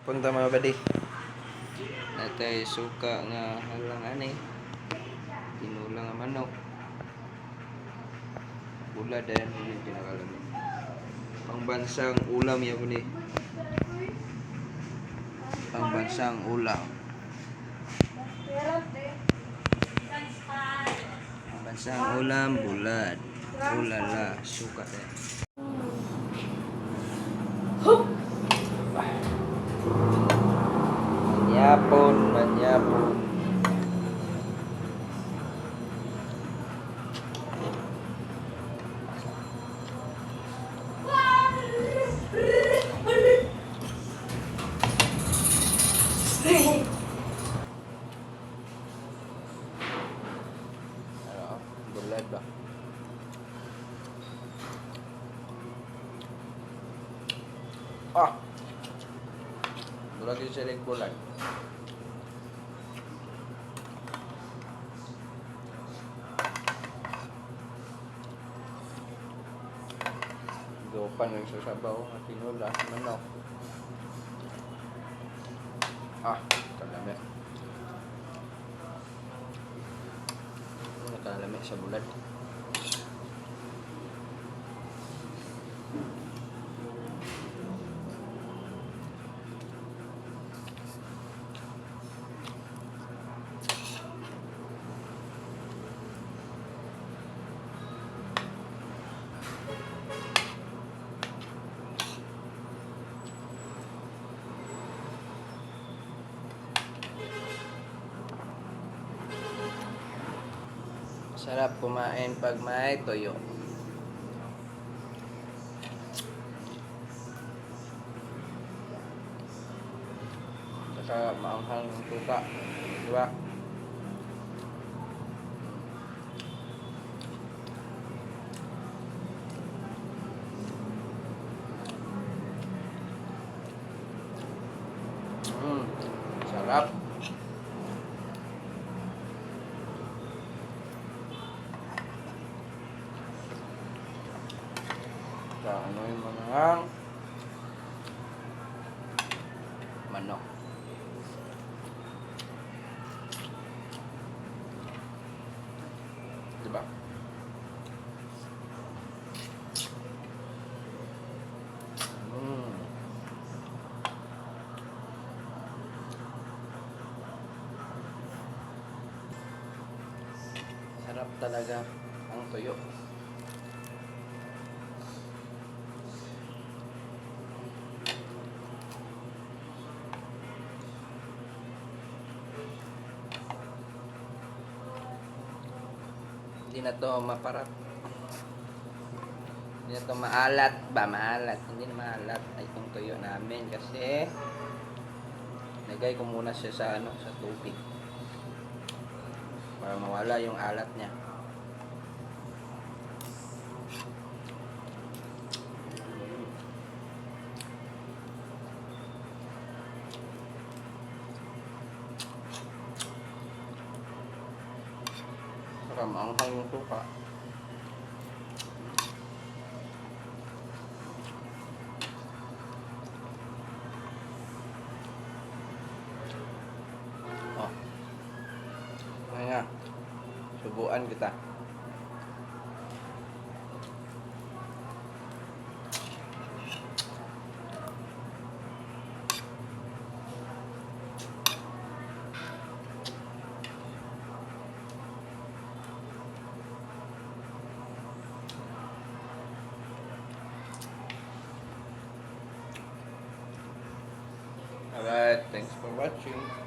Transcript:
Punta mga badi. Natay suka nga halang ani. Tinulang nga manok. Bulad din yung kinakalam. Pangbansang ulam ya ni. Pangbansang ulam. Pangbansang ulam bulad. Ulala, suka din. Manyapon. Bulad ba? Bulad yung siling bulad. Dopan ng sasabaw at tinula, manok. Kalami. Kalami sa bulad. Sarap kumain pag may toyo. Saka maanghang yung suka. Diba? Sarap. Ano yung mga manok. Diba? Sarap talaga ang tuyo. Hindi na to maparat. Hindi na to maalat ba? Maalat. Hindi na maalat ay itong tuyo namin kasi lagay ko muna siya sa sa tubig para mawala yung alat niya. Saka maanghang yung suka. Ayan. Subuan kita. Alright, thanks for watching.